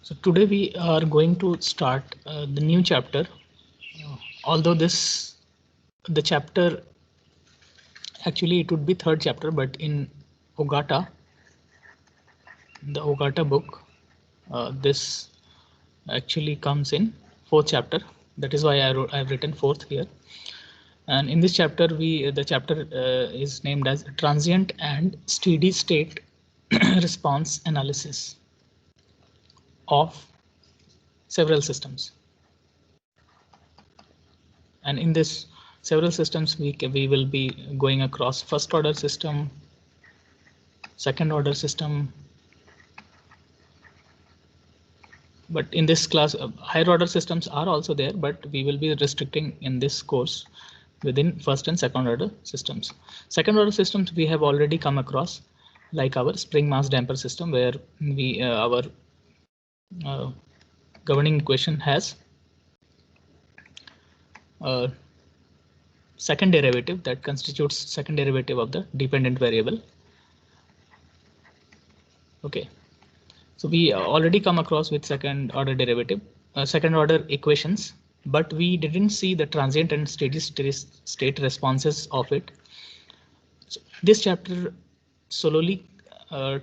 So today we are going to start the new chapter. Although the chapter, actually it would be third chapter, but in Ogata, the Ogata book, this actually comes in fourth chapter. That is why I've written fourth here. And in this chapter, the chapter is named as Transient and Steady State Response Analysis of Several Systems. And in this several systems, we will be going across first order system, second order system. But in this class, higher order systems are also there, but we will be restricting in this course within first and second order systems. Second order systems we have already come across, like our spring mass damper system, where we our governing equation has second derivative that constitutes second derivative of the dependent variable. Okay, so we already come across with second order derivative, second order equations, but we didn't see the transient and steady state responses of it. So this chapter solely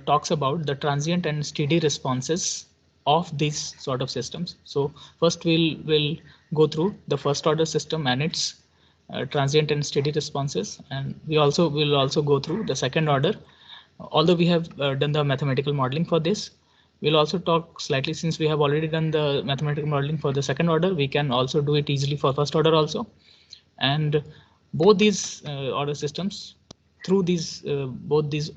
talks about the transient and steady responses of these sort of systems. So first we'll go through the first order system and its transient and steady responses, and will also go through the second order. Although we have done the mathematical modeling for this, we'll also talk slightly, since we have already done the mathematical modeling for the second order, we can also do it easily for first order also. And both these order systems, through these both these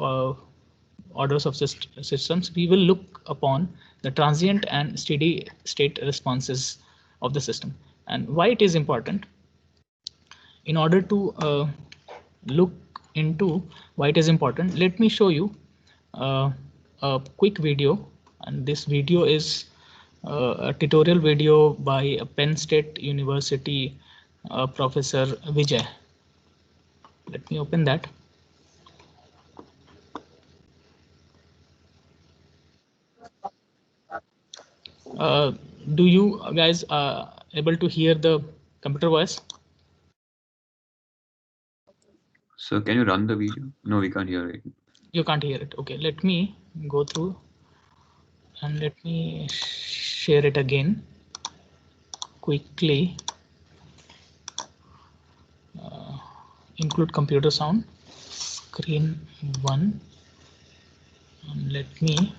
orders of systems, we will look upon the transient and steady state responses of the system. And why it is important, in order to look into why it is important, let me show you a quick video. And this video is a tutorial video by Penn State University Professor Vijay. Let me open that. Do you guys able to hear the computer voice? So can you run the video? No, we can't hear it. You can't hear it. Okay, let me go through and let me share it again quickly. Include computer sound, screen 1, and let me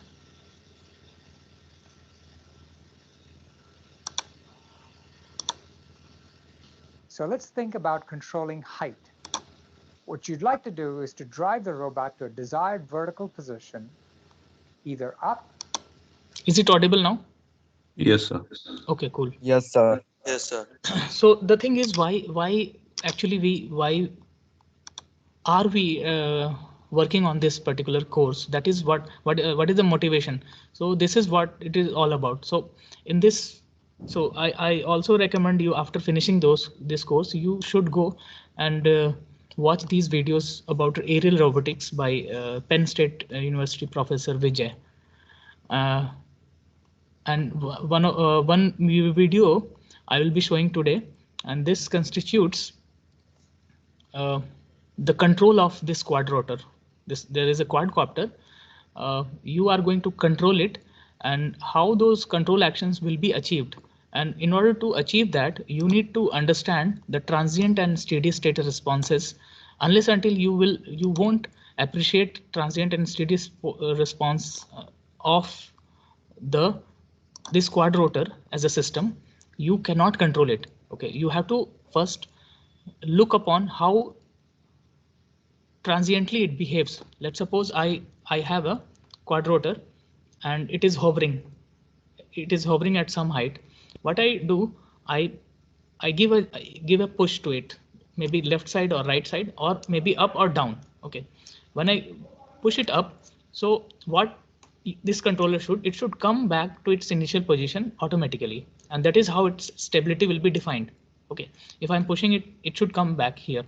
So let's think about controlling height. What you'd like to do is to drive the robot to a desired vertical position, either up. Is it audible now? Yes, sir. Okay, cool. Yes, sir. Yes, sir. So the thing is, why actually why are we working on this particular course? That is what is the motivation? So this is what it is all about. So in this, so I also recommend you, after finishing this course, you should go and watch these videos about aerial robotics by Penn State University Professor Vijay. And one video I will be showing today, and this constitutes the control of this quadrotor. There is a quadcopter. You are going to control it, and how those control actions will be achieved. And in order to achieve that, you need to understand the transient and steady state responses. Unless until you won't appreciate transient and steady response of this quadrotor as a system, you cannot control it. Okay, you have to first look upon how transiently it behaves. Let's suppose I have a quadrotor and it is hovering. It is hovering at some height. What I do, I give a push to it, maybe left side or right side, or maybe up or down. Okay, when I push it up, so what this controller should come back to its initial position automatically, and that is how its stability will be defined. Okay, if I'm pushing it, it should come back here,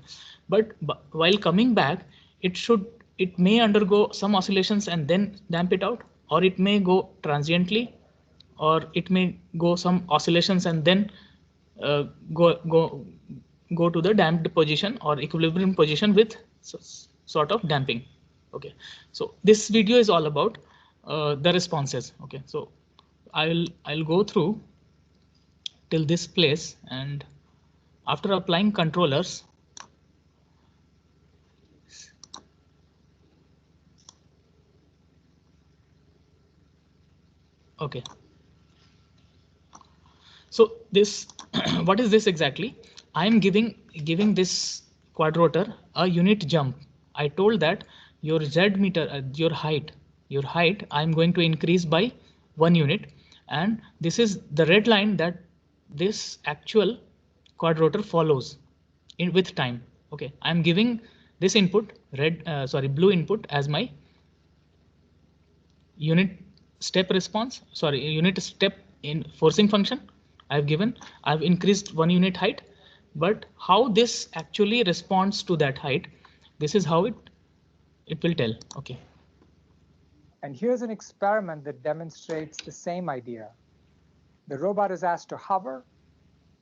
but while coming back, it may undergo some oscillations and then damp it out, or it may go transiently or it may go some oscillations and then go to the damped position or equilibrium position with sort of damping. Okay, so this video is all about the responses. Okay, so I'll go through till this place, and after applying controllers, okay, so this what is this exactly? I'm giving this quadrotor a unit jump. I told that your Z meter, your height, I'm going to increase by 1 unit, and this is the red line that this actual quadrotor follows in with time. Okay, I'm giving this input blue input as my unit step response, unit step in forcing function. I've increased 1 unit height, but how this actually responds to that height, this is how it will tell. Okay. And here's an experiment that demonstrates the same idea. The robot is asked to hover,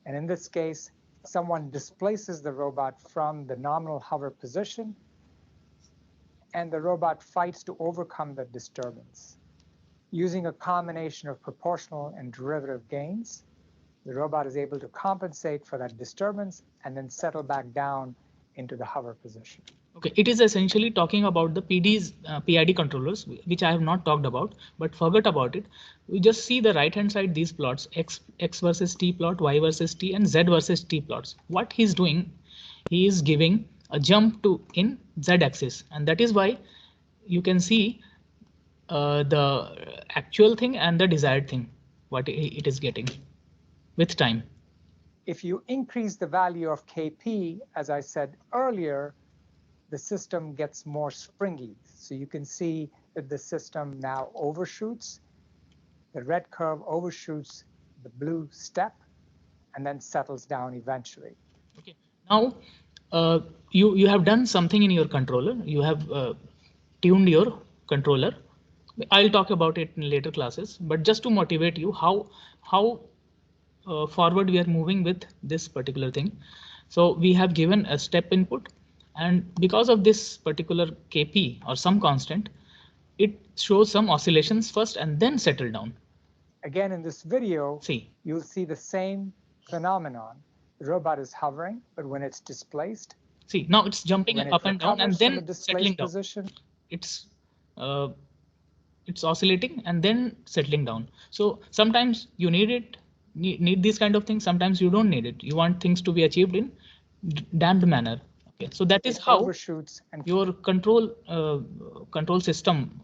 and in this case, someone displaces the robot from the nominal hover position, and the robot fights to overcome the disturbance. Using a combination of proportional and derivative gains, the robot is able to compensate for that disturbance and then settle back down into the hover position. Okay, it is essentially talking about the PID controllers, which I have not talked about, but forget about it. We just see the right hand side, these plots, X versus T plot, Y versus T, and Z versus T plots. What he's doing, he is giving a jump in Z axis, and that is why you can see the actual thing and the desired thing, what it is getting with time. If you increase the value of Kp, as I said earlier, the system gets more springy. So you can see that the system now overshoots. The red curve overshoots the blue step and then settles down eventually. Okay. Now you have done something in your controller. You have tuned your controller. I'll talk about it in later classes, but just to motivate you how forward we are moving with this particular thing. So we have given a step input, and because of this particular Kp or some constant, it shows some oscillations first and then settle down. Again, in this video, you'll see the same phenomenon. The robot is hovering, but when it's displaced, see, now it's jumping up and down and then settling down. Position, it's oscillating and then settling down. So sometimes you need these kind of things. Sometimes you don't need it. You want things to be achieved in damped manner. Okay, so that is how your control system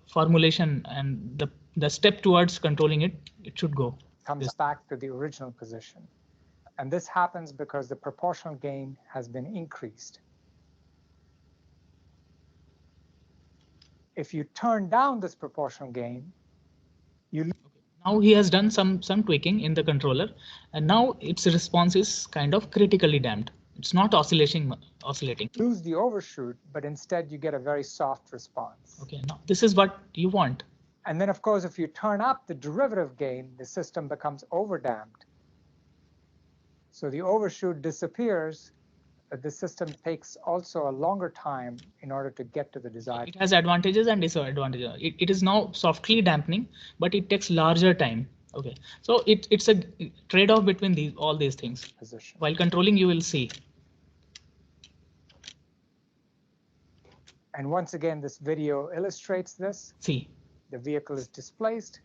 formulation and the step towards controlling it should go. Comes back to the original position. And this happens because the proportional gain has been increased. If you turn down this proportional gain, now he has done some tweaking in the controller, and now its response is kind of critically damped. It's not oscillating. Lose the overshoot, but instead you get a very soft response. Okay, now this is what you want. And then, of course, if you turn up the derivative gain, the system becomes overdamped. So the overshoot disappears, but the system takes also a longer time in order to get to the desired. It has advantages and disadvantages. It is now softly dampening, but it takes larger time. Okay, so it's a trade-off between all these things. Position. While controlling, you will see. And once again, this video illustrates this. See, the vehicle is displaced,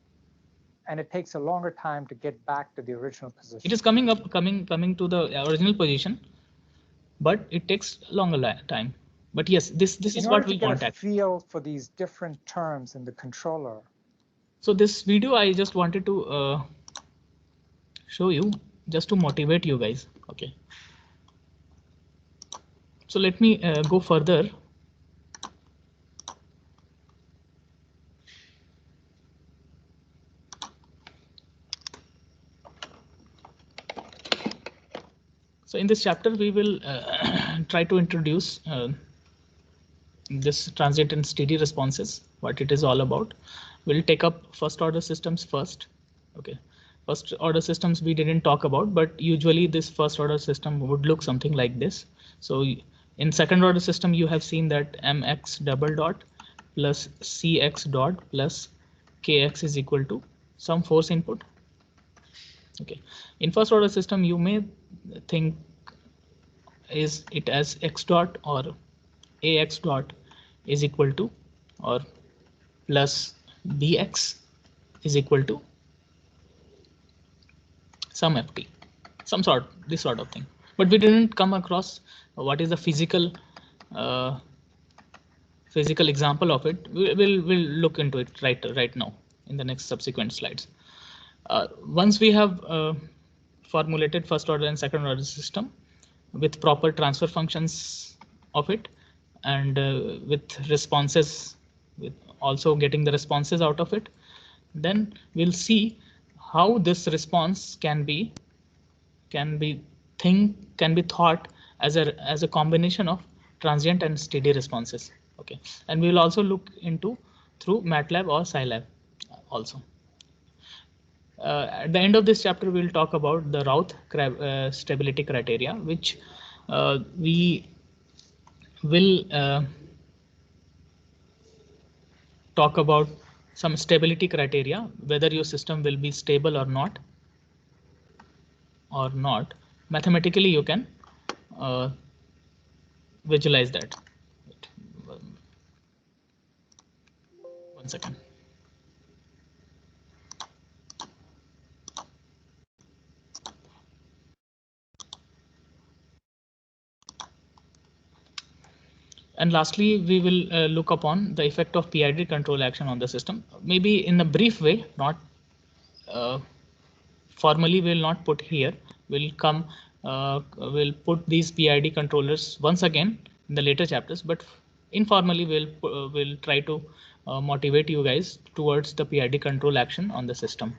and it takes a longer time to get back to the original position. It is coming to the original position, but it takes longer time. But yes, this is what we want. In order to get a feel for these different terms in the controller. So this video I just wanted to show you just to motivate you guys. Okay. So let me go further. So in this chapter, we will try to introduce this transient and steady responses, what it is all about. We'll take up first order systems first, Okay, first order systems we didn't talk about, but usually this first order system would look something like this. So in second order system, you have seen that mx double dot plus cx dot plus kx is equal to some force input. Okay, in first order system, you may think is it as x dot or ax dot is equal to or plus bx is equal to some ft, some sort, this sort of thing. But we didn't come across what is the physical example of it. We'll look into it right now in the next subsequent slides. Once we have formulated first order and second order system with proper transfer functions of it and with responses, with also getting the responses out of it, then we'll see how this response can be thought as a combination of transient and steady responses. Okay, and we will also look into through MATLAB or Scilab also. At the end of this chapter, we'll talk about the Routh stability criteria, which we will talk about some stability criteria, whether your system will be stable or not. Mathematically, you can visualize that. One second. And lastly, we will look upon the effect of PID control action on the system. Maybe in a brief way, not formally, we'll not put here. We'll put these PID controllers once again in the later chapters, but informally we'll try to motivate you guys towards the PID control action on the system.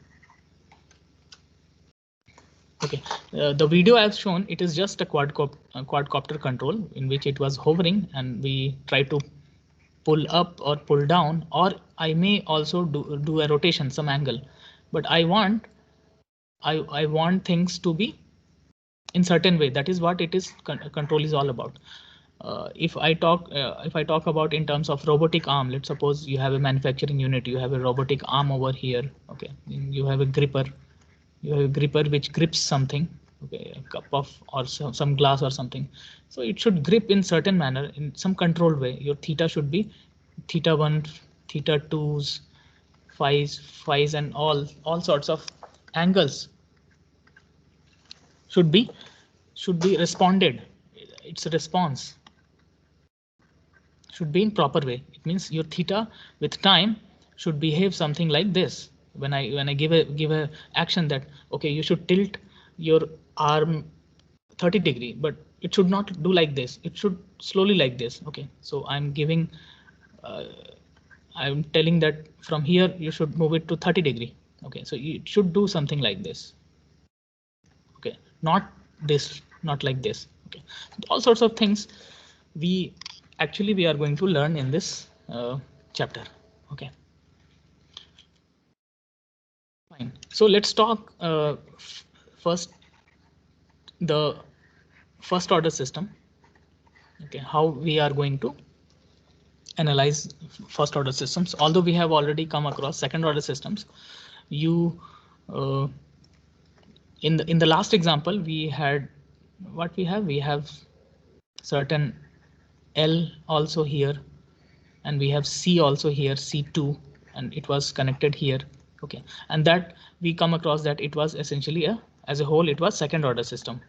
Okay, the video I've shown, it is just a quadcopter control in which it was hovering and we try to pull up or pull down, or I may also do a rotation, some angle, but I want things to be in certain way. That is what it is. Control is all about. If I talk about in terms of robotic arm, let's suppose you have a manufacturing unit, you have a robotic arm over here. Okay, you have a gripper. You have a gripper which grips something, okay, a cup of or some glass or something. So it should grip in certain manner, in some controlled way. Your theta should be theta 1, theta 2s, phi's and all sorts of angles should be responded. Its response should be in proper way. It means your theta with time should behave something like this. When I give a action that okay, you should tilt your arm 30 degree, but it should not do like this. It should slowly like this. Okay, so I'm giving I'm telling that from here you should move it to 30 degree. Okay, so it should do something like this. Okay, not this, not like this. Okay, all sorts of things we are going to learn in this chapter. Okay. Fine. So let's talk first the first order system. Okay, how we are going to analyze first order systems. Although we have already come across second order systems, you in the last example we had what we have certain L also here, and we have C also here, C2, and it was connected here. Okay, and that we come across that it was essentially as a whole it was second order system.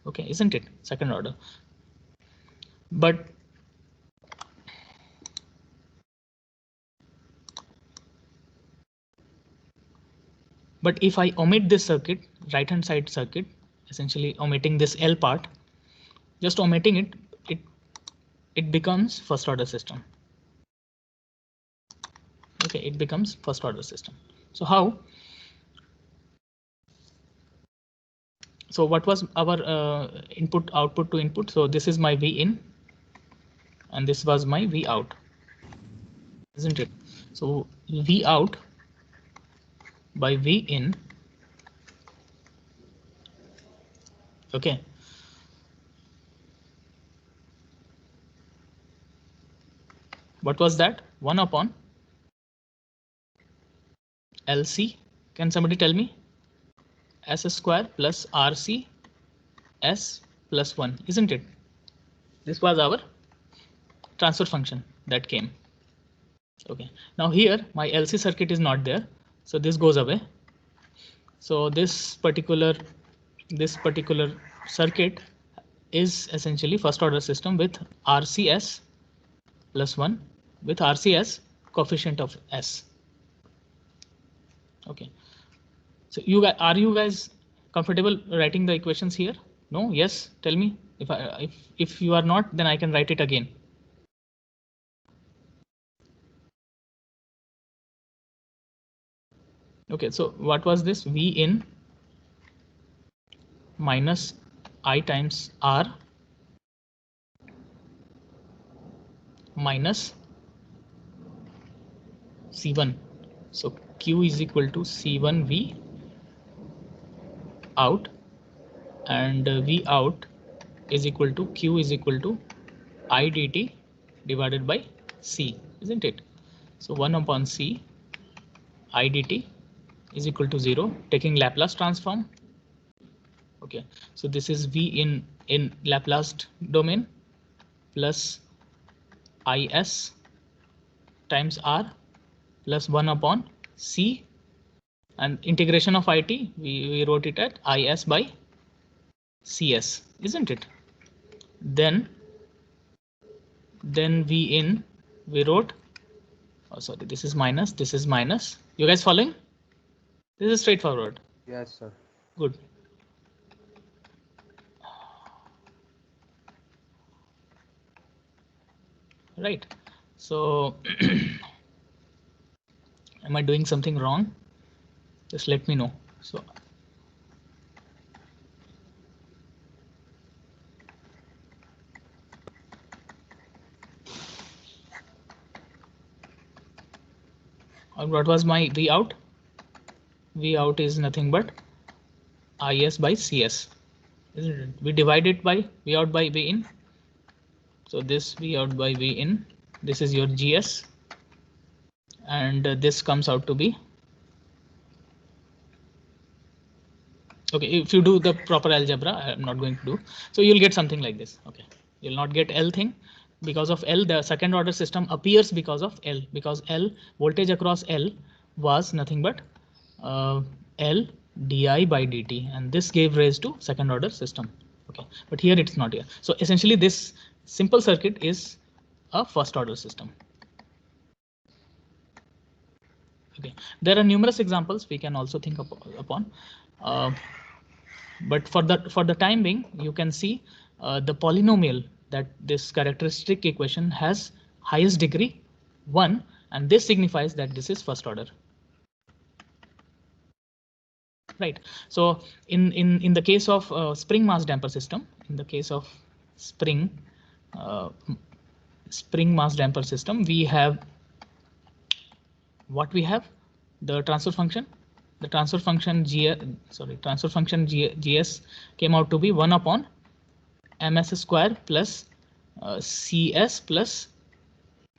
Okay, isn't it second order? But if I omit this circuit, right hand side circuit, essentially omitting this L part, just omitting it becomes first order system. Okay, it becomes first order system. So how? So what was our input output to input? So this is my V in and this was my V out, isn't it? So V out by V in. Okay. What was that? 1 upon LC. Can somebody tell me? S square plus RC S plus 1, isn't it? This was our transfer function that came. Okay. Now here my LC circuit is not there, so this goes away. So this particular circuit is essentially first order system with RCS plus 1 with RCS coefficient of S. Okay. So are you guys comfortable writing the equations here? No? Yes? Tell me. If you are not, then I can write it again. Okay, so what was this? V in minus I times R minus C1. So Q is equal to C1V out, and V out is equal to Q is equal to I dt divided by C, isn't it? So 1 upon C I dt is equal to 0, taking Laplace transform. Okay, so this is V in Laplace domain plus Is times R plus 1 upon C, and integration of it, we wrote it at Is by Cs, isn't it? Then V in, we wrote, oh sorry, this is minus, this is minus. You guys following? This is straightforward. Yes, sir. Good. Right. So am I doing something wrong? Just let me know. So what was my V out? V out is nothing but Is by Cs, isn't it? We divide it by V out by V in. So this V out by V in, this is your GS, and this comes out to be, okay, if you do the proper algebra, I'm not going to do, so you'll get something like this. Okay, you'll not get L thing because of L, the second order system appears because of L, because L voltage across L was nothing but L di by dt, and this gave rise to second order system. Okay, but here it's not here. So essentially this simple circuit is a first order system. Okay, there are numerous examples we can also think upon, but for the time being, you can see the polynomial that this characteristic equation has highest degree 1, and this signifies that this is first order. Right. So in the case of spring mass damper system, in the case of spring mass damper system, we have what we have, the transfer function. The transfer function GS came out to be 1 upon ms square plus cs plus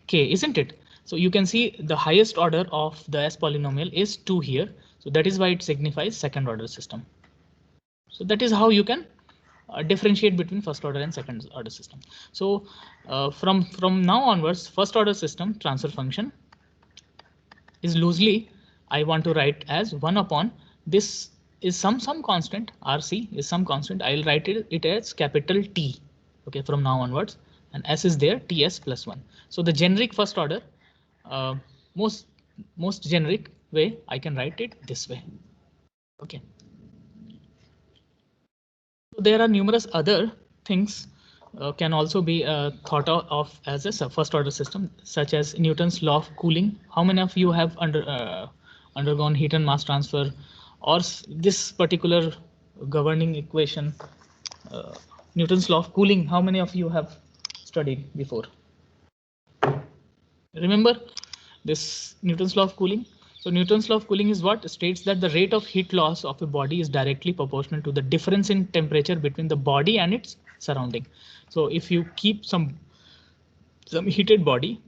k, isn't it? So you can see the highest order of the S polynomial is 2 here. So that is why it signifies second order system. So that is how you can differentiate between first order and second order system. So from now onwards, first order system transfer function is loosely, I want to write as 1 upon, this is some constant, RC is some constant. I'll write it as capital T. Okay, from now onwards, and S is there, TS plus 1. So the generic first order, most generic way, I can write it this way. Okay. So there are numerous other things can also be thought of as a first order system, such as Newton's law of cooling. How many of you have undergone heat and mass transfer, or this particular governing equation, Newton's law of cooling? How many of you have studied before? Remember this Newton's law of cooling? So Newton's law of cooling is what states that the rate of heat loss of a body is directly proportional to the difference in temperature between the body and its surrounding. So if you keep some heated body,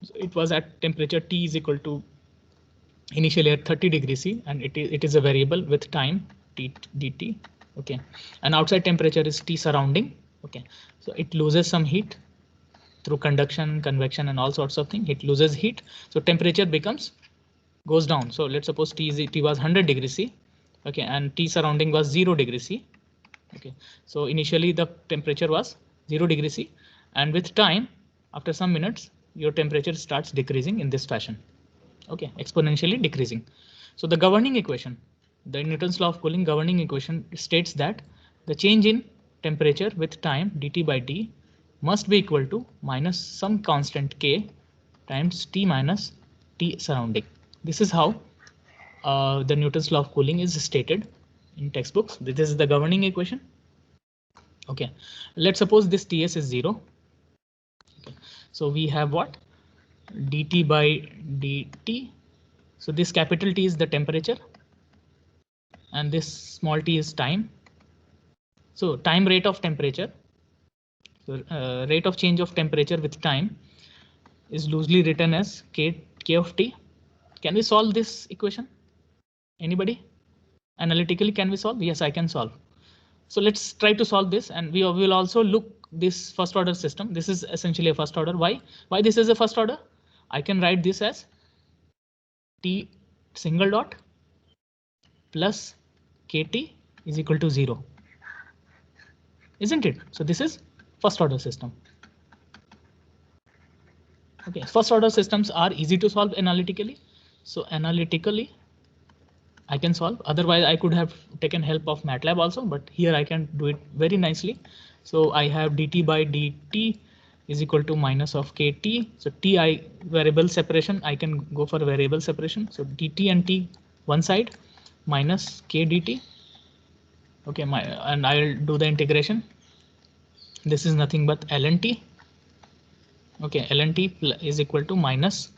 so it was at temperature T is equal to initially at 30 degrees C, and it is a variable with time T dt. Okay, and outside temperature is T surrounding. Okay, so it loses some heat through conduction, convection, and all sorts of things. It loses heat, so temperature goes down. So let's suppose T was 100 degrees C. Okay, and T surrounding was 0 degrees C. Okay, so initially the temperature was 0 degrees C, and with time, after some minutes, your temperature starts decreasing in this fashion. Okay, exponentially decreasing. So the governing equation, the Newton's law of cooling governing equation states that the change in temperature with time dt by d must be equal to minus some constant k times T minus T surrounding. This is how the Newton's law of cooling is stated in textbooks. This is the governing equation. Okay, let's suppose this Ts is 0. Okay. So we have what? Dt by dt. So this capital T is the temperature, and this small t is time. So time rate of temperature, so rate of change of temperature with time is loosely written as k of t. Can we solve this equation? Anybody? Analytically, can we solve? Yes, I can solve. So let's try to solve this, and we will also look this first order system. This is essentially a first order. Why this is a first order? I can write this as T single dot plus KT is equal to 0. Isn't it? So this is first order system. Okay, first order systems are easy to solve analytically. So analytically, I can solve. Otherwise, I could have taken help of MATLAB also, but here I can do it very nicely. So I have dt by dt is equal to minus of kt. So ti variable separation, I can go for variable separation. So dt and t one side minus k dt. Okay, and I'll do the integration. This is nothing but ln t. Okay, ln t is equal to minus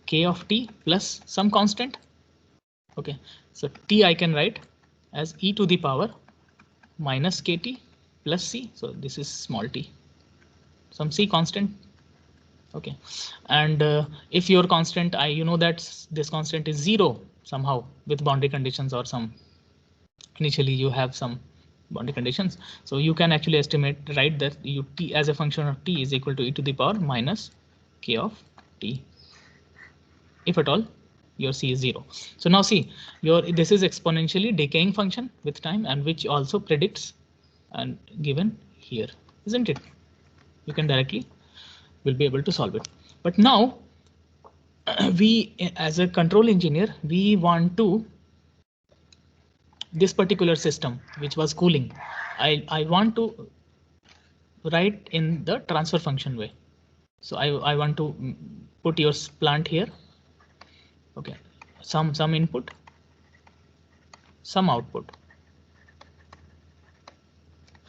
k of t plus some constant. Okay, so t I can write as e to the power minus kt plus c. So this is small t, some c constant. Okay, and if your constant, you know that this constant is 0 somehow with boundary conditions or some. Initially you have some boundary conditions, so you can actually estimate, right, that you t as a function of t is equal to e to the power minus k of t, if at all your c is 0. So now see, this is exponentially decaying function with time, and which also predicts and given here, isn't it? You can directly will be able to solve it. But now we, as a control engineer, we want to this particular system which was cooling, I want to write in the transfer function way. So I want to put your plant here. Okay, some input, some output.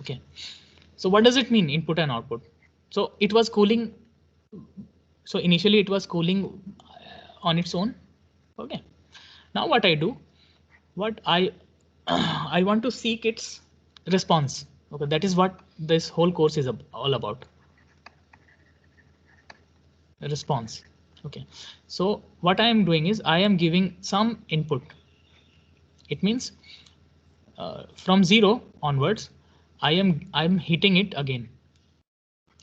Okay, so what does it mean, input and output? So it was cooling. So initially it was cooling on its own. Okay, now what I do, what I want to seek its response. Okay, that is what this whole course is all about. Response. Okay, so what I am doing is I am giving some input. It means from 0 onwards, I'm heating it again,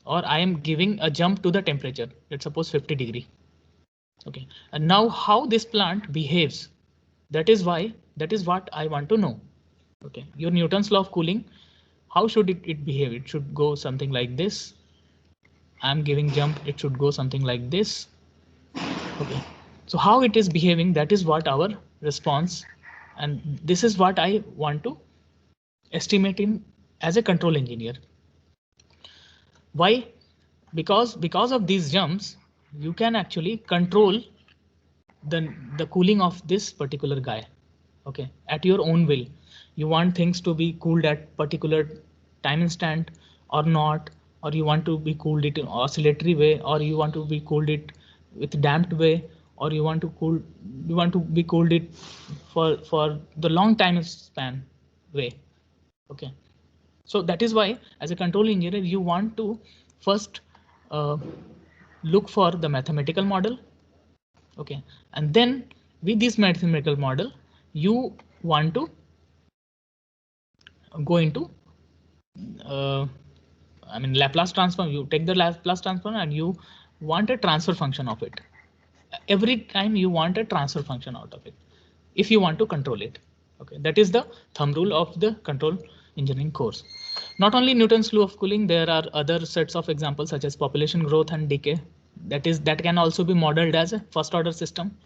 or I am giving a jump to the temperature. Let's suppose 50 degree. Okay, and now how this plant behaves, that is what I want to know. Okay, your Newton's law of cooling, how should it behave? It should go something like this. I'm giving jump, it should go something like this. Okay, so how it is behaving, that is what our response, and this is what I want to estimate in as a control engineer. Why? Because of these jumps, you can actually control the cooling of this particular guy. Okay, at your own will. You want things to be cooled at particular time instant or not, or you want to be cooled it in oscillatory way, or you want to be cooled it with damped way, or you want to be cooled it for the long time span way. Okay, so that is why as a control engineer you want to first look for the mathematical model. Okay, and then with this mathematical model you want to go into I mean Laplace transform. You take the Laplace transform and you want a transfer function of it. Every time you want a transfer function out of it if you want to control it. Okay, that is the thumb rule of the control engineering course. Not only Newton's law of cooling, there are other sets of examples such as population growth and decay. That can also be modeled as a first order system.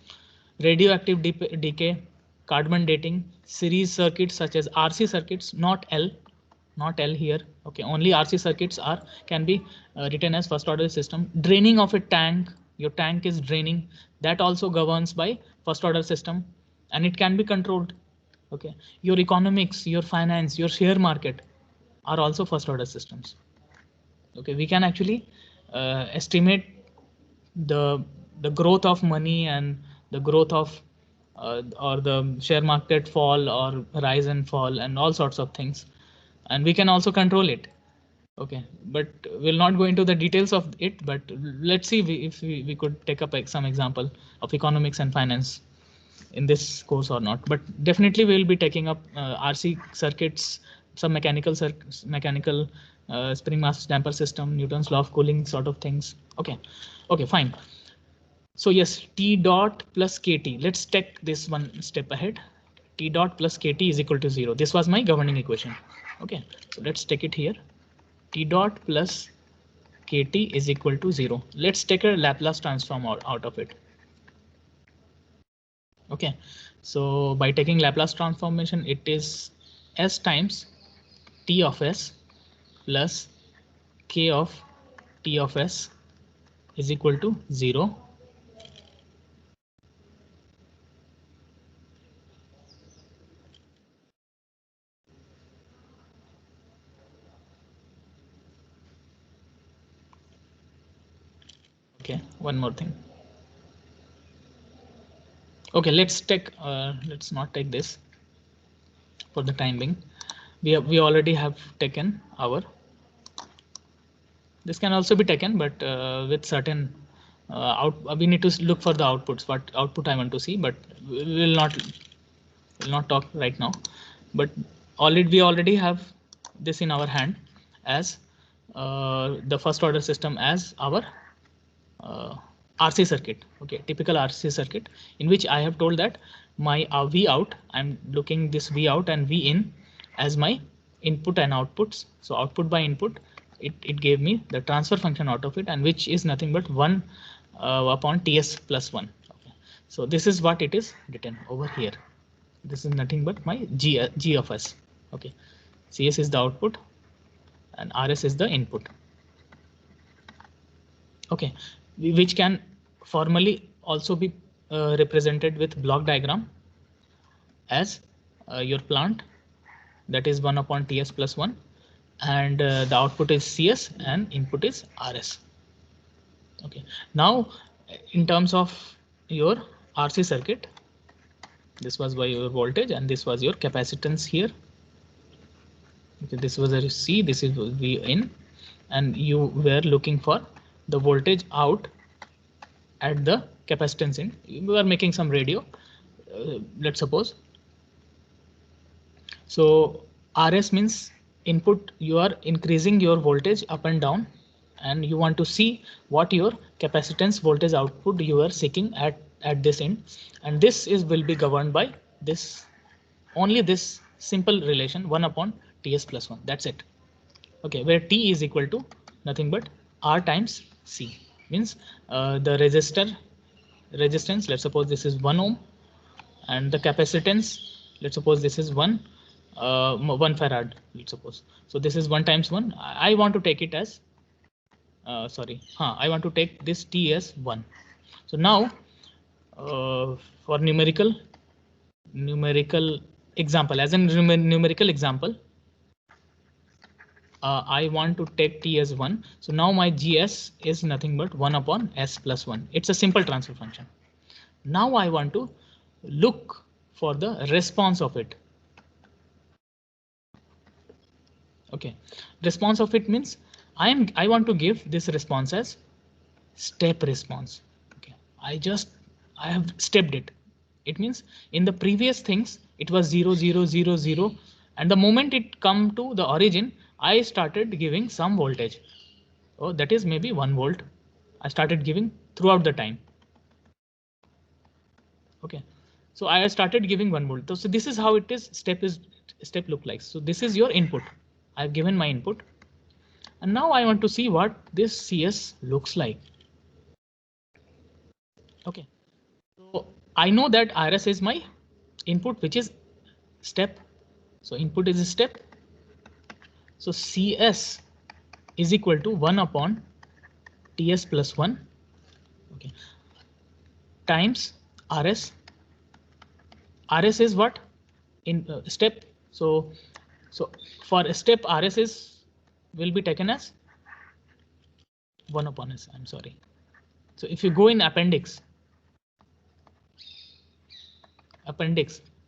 Radioactive decay, carbon dating, series circuits such as RC circuits, not L here. Okay, only RC circuits can be written as first order system. Draining of a tank, your tank is draining, that also governs by first order system and it can be controlled. Okay, your economics, your finance, your share market are also first order systems. Okay, we can actually estimate the growth of money and the growth of or the share market fall or rise and fall and all sorts of things, and we can also control it. Okay, but we'll not go into the details of it, but let's see if we could take up some example of economics and finance in this course or not. But definitely we will be taking up RC circuits, some mechanical spring mass damper system, Newton's law of cooling sort of things. Okay, fine. So yes, T dot plus KT. Let's take this one step ahead. T dot plus KT is equal to 0. This was my governing equation. Okay, so let's take it here. T dot plus KT is equal to 0. Let's take a Laplace transform out of it. Okay, so by taking Laplace transformation, it is S times T of S plus K of T of S is equal to 0. Okay, one more thing. Okay, let's not take this for the time being. We already have taken our. This can also be taken, but with certain we need to look for the outputs. What output I want to see, but we will not talk right now. But we already have this in our hand as the first order system as our RC circuit. Okay, typical RC circuit in which I have told that my V out, I'm looking this V out and V in as my input and outputs. So output by input, it gave me the transfer function out of it, and which is nothing but 1 upon Ts plus 1. Okay. So this is what it is written over here. This is nothing but my G of S. Okay, Cs is the output and Rs is the input. Okay, which can formally also be represented with block diagram as your plant, that is 1 upon Ts plus 1, and the output is Cs and input is Rs. Okay, now in terms of your RC circuit, this was by your voltage and this was your capacitance here. Okay, this was a C, this is V in, and you were looking for the voltage out at the capacitance in. We are making some radio, let's suppose. So RS means input, you are increasing your voltage up and down, and you want to see what your capacitance voltage output you are seeking at this end, and this will be governed by this, only this simple relation 1 upon Ts plus 1. That's it. Okay, where T is equal to nothing but R times C, means the resistance, let's suppose this is 1 ohm, and the capacitance, let's suppose this is 1 farad, let's suppose. So this is 1 times 1. I want to take it as I want to take this T as 1. So now for numerical example, as a numerical example, I want to take T as 1. So now my GS is nothing but 1 upon S plus 1. It's a simple transfer function. Now I want to look for the response of it. Okay, response of it means I want to give this response as step response. Okay, I have stepped it. It means in the previous things it was 0 0 0 0, and the moment it come to the origin, I started giving some voltage. Oh, that is maybe 1 volt. I started giving throughout the time. Okay, so I started giving 1 volt. So this is how it is. Step look like. So this is your input. I've given my input, and now I want to see what this CS looks like. Okay, so I know that RS is my input, which is step. So input is a step. So CS is equal to 1 upon TS plus 1. Okay, times RS. RS is what in step. So for a step, RS will be taken as 1 upon S. I'm sorry. So if you go in appendix,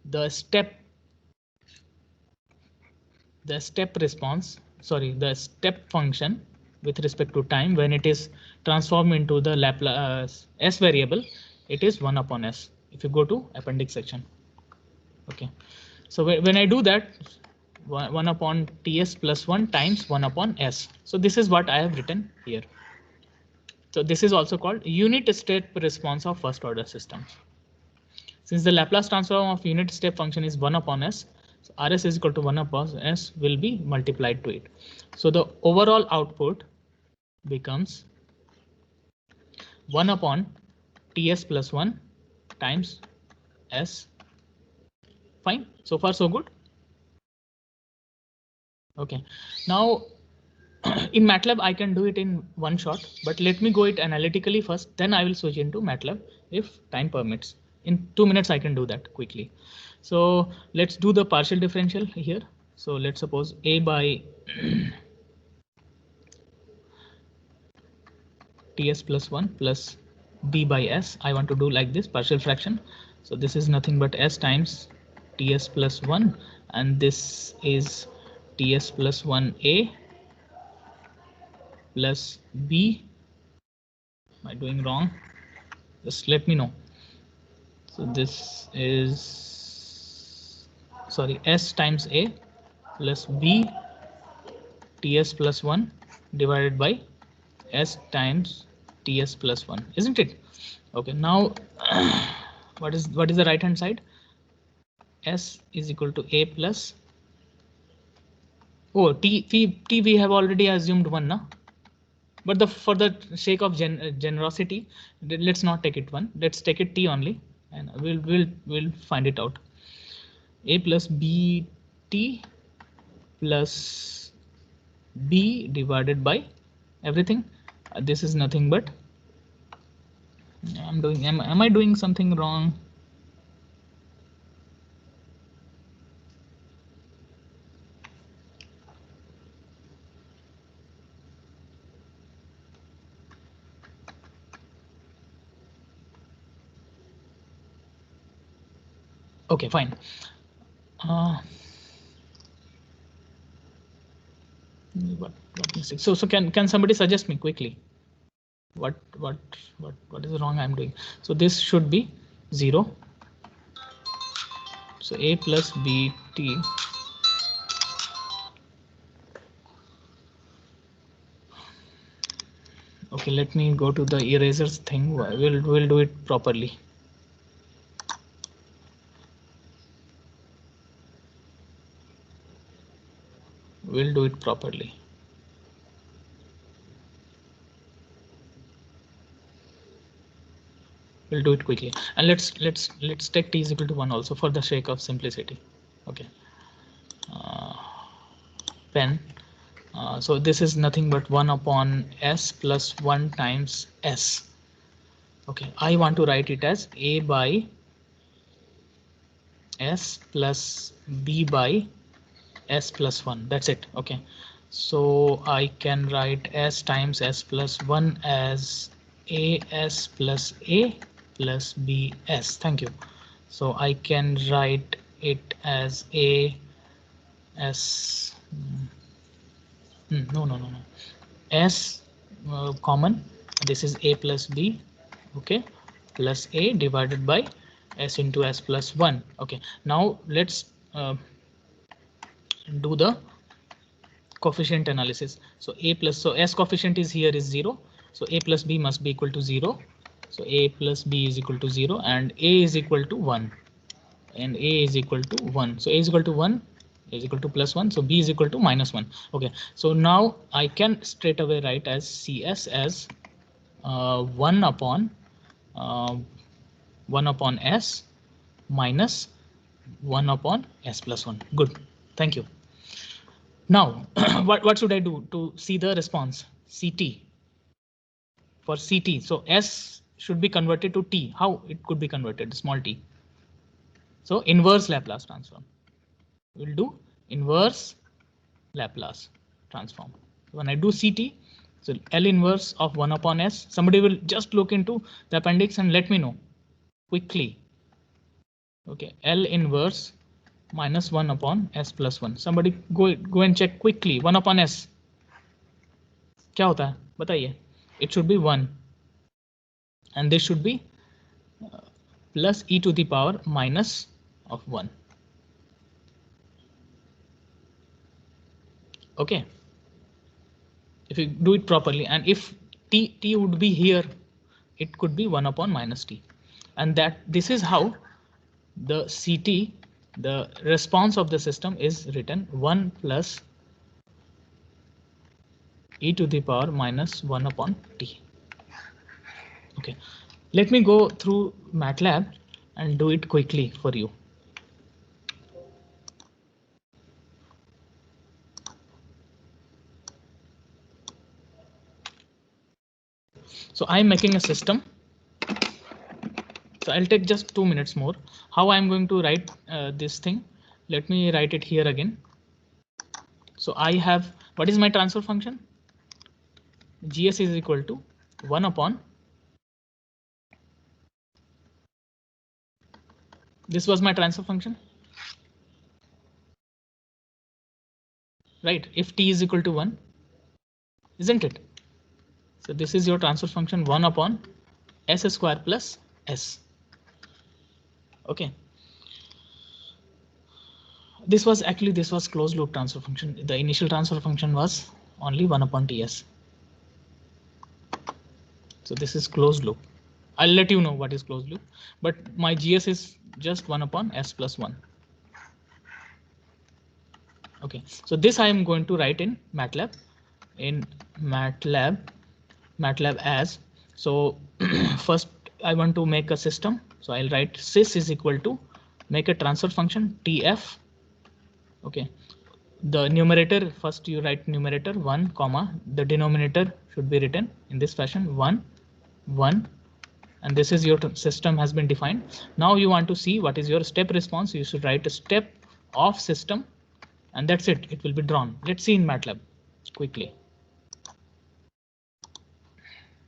the step response, sorry, the step function with respect to time when it is transformed into the Laplace S variable, it is 1 upon S. If you go to appendix section. Okay, so when I do that, 1 upon TS plus 1 times 1 upon S. So this is what I have written here. So this is also called unit step response of first order system. Since the Laplace transform of unit step function is 1 upon S, so RS is equal to 1 upon S will be multiplied to it. So the overall output becomes 1 upon TS plus 1 times S. Fine, so far so good. Okay, now in MATLAB I can do it in one shot, but let me go it analytically first, then I will switch into MATLAB if time permits. In 2 minutes I can do that quickly. So let's do the partial differential here. So let's suppose A by TS plus 1 plus B by S. I want to do like this partial fraction. So this is nothing but S times TS plus 1, and this is TS plus 1A plus B. Am I doing wrong? Just let me know. So this is, sorry, S times A plus B TS plus 1 divided by S times TS plus 1, isn't it? Okay, now what is the right hand side? S is equal to A plus, oh, T we have already assumed 1, na? But for the sake of generosity, let's not take it 1. Let's take it T only, and we'll find it out. A plus B T plus B divided by everything. This is nothing but, am I doing something wrong? Okay, fine. What mistake? So can somebody suggest me quickly? What is wrong I'm doing? So this should be 0. So A plus B T. Okay, let me go to the erasers thing. We'll do it properly. We'll do it properly. We'll do it quickly, and let's take T is equal to 1 also for the sake of simplicity. Okay. Pen. So this is nothing but 1 upon S plus 1 times S. Okay, I want to write it as A by S plus B by S plus 1. That's it. Okay, so I can write S times S plus 1 as AS plus A plus bs. Thank you. So I can write it as a s. No, s common. This is a plus b, okay, plus a divided by s into s plus 1. Okay, now let's do the coefficient analysis. So a plus, so s coefficient is here is 0. So a plus b must be equal to 0. So a plus b is equal to 0 and a is equal to 1 and a is equal to 1. So a is equal to 1 is equal to plus 1. So b is equal to minus 1. Okay, so now I can straight away write as cs as 1 upon uh, 1 upon s minus 1 upon s plus 1. Good, thank you. Now, what should I do to see the response? CT. For CT, so S should be converted to T. How it could be converted? Small t. So inverse Laplace transform. We'll do inverse Laplace transform. When I do CT, so L inverse of 1 upon S. Somebody will just look into the appendix and let me know quickly. Okay, L inverse minus 1 upon S plus 1. Somebody go and check quickly. 1 upon S. क्या होता है बताइए. It should be 1 and this should be plus e to the power minus of 1. Okay, if you do it properly, and if t would be here, it could be 1 upon minus t, and that this is how the CT, the response of the system, is written 1 plus e to the power minus 1 upon t. Okay, let me go through MATLAB and do it quickly for you. So I'm making a system. So I'll take just 2 minutes more. How I'm going to write this thing? Let me write it here again. So I have, what is my transfer function? GS is equal to 1 upon. This was my transfer function. Right, if t is equal to 1, isn't it? So this is your transfer function 1 upon s square plus s. Okay. This was closed loop transfer function. The initial transfer function was only 1 upon ts. So this is closed loop. I'll let you know what is closed loop, but my GS is just 1 upon s plus 1. Okay, so this I am going to write in MATLAB. In MATLAB as, so first I want to make a system. So I'll write sys is equal to, make a transfer function tf. Okay, the numerator, first you write numerator 1 comma, the denominator should be written in this fashion 1 1, and this is your system has been defined. Now you want to see what is your step response. You should write a step of system, and that's it. It will be drawn. Let's see in MATLAB quickly.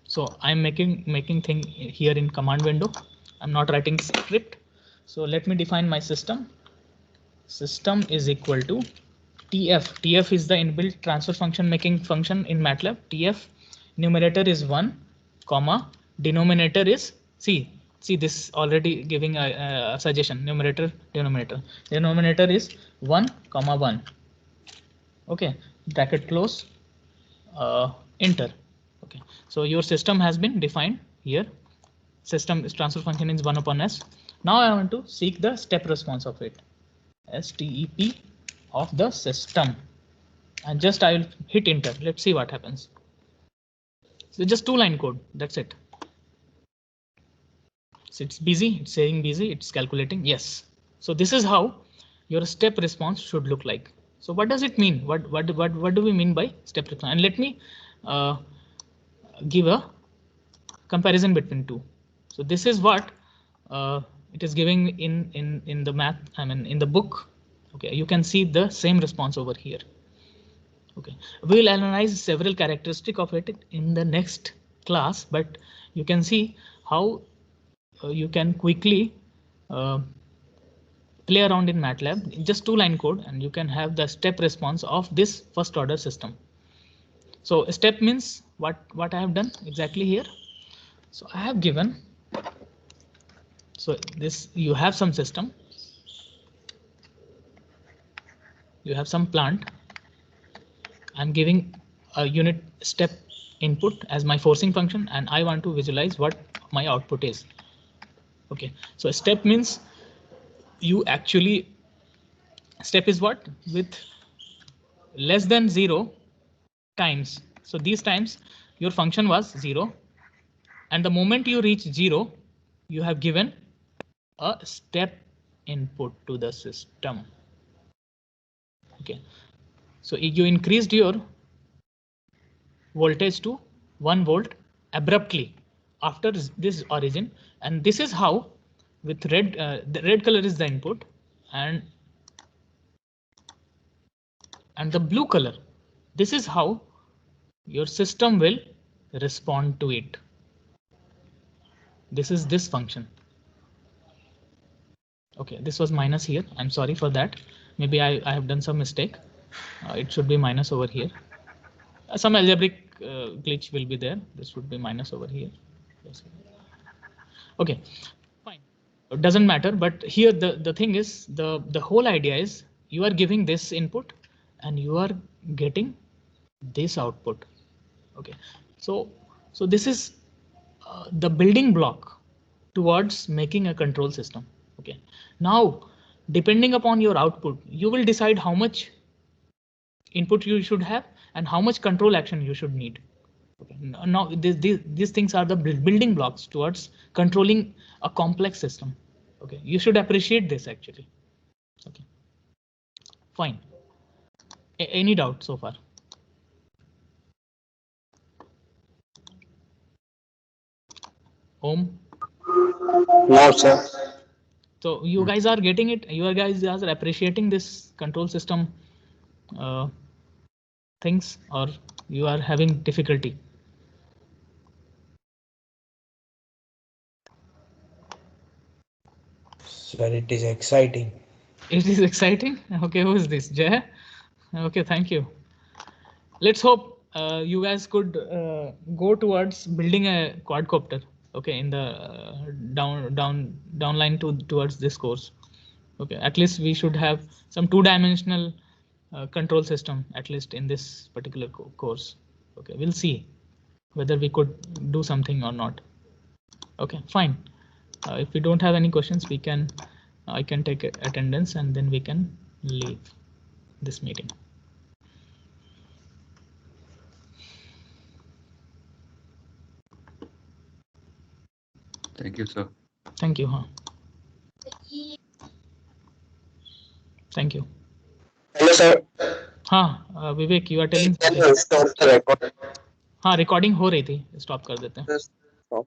So I'm making thing here in command window. I'm not writing script. So let me define my system. System is equal to TF. TF is the inbuilt transfer function making function in MATLAB. TF numerator is 1, comma, denominator is, see this already giving a suggestion, numerator denominator is 1 comma 1. Okay, bracket close, enter. Okay, so your system has been defined here. System transfer function is 1 upon s. Now I want to seek the step response of it. STEP of the system, and just I will hit enter. Let's see what happens. So just 2-line code, that's it. So it's busy, it's saying busy, it's calculating. Yes. So this is how your step response should look like. So what does it mean? What do we mean by step response? And let me give a comparison between two. So this is what it is giving in the math, I mean in the book. Okay, you can see the same response over here. Okay, we'll analyze several characteristics of it in the next class, but you can see how you can quickly play around in MATLAB, just 2-line code, and you can have the step response of this first order system. So a step means what I have done exactly here. So I have given, so this, you have some system, you have some plant. I'm giving a unit step input as my forcing function, and I want to visualize what my output is. Okay, so a step means you actually, step is what? With less than 0 times. So these times your function was 0, and the moment you reach 0, you have given a step input to the system. Okay, so you increased your voltage to 1 volt abruptly after this origin, and this is how, with red, the red color is the input, and the blue color, this is how your system will respond to it. This is this function. Okay, this was minus here. I'm sorry for that. Maybe I have done some mistake. It should be minus over here. Some algebraic glitch will be there. This would be minus over here. Yes. Okay, fine. It doesn't matter. But here the thing is, the whole idea is you are giving this input and you are getting this output. Okay, so this is the building block towards making a control system. Okay, now depending upon your output, you will decide how much input you should have and how much control action you should need. Okay, now these things are the building blocks towards controlling a complex system. Okay, you should appreciate this actually. Okay, fine. Any doubt so far? Om? No, sir. So you guys are getting it. You guys are appreciating this control system things, or you are having difficulty? Sir, it is exciting. It is exciting. Okay, who is this? Jay? Okay, thank you. Let's hope you guys could go towards building a quadcopter. Okay, in the downline towards this course. Okay, at least we should have some 2-dimensional control system, at least in this particular course. Okay, we'll see whether we could do something or not. Okay, fine. If we don't have any questions, we can, I can take attendance and then we can leave this meeting. Thank you, sir. Thank you. Huh? Thank you. Hello, sir. हाँ विवेक, you are telling. Stop the record. हाँ, recording हो रही थी. Stop कर देते हैं. Stop.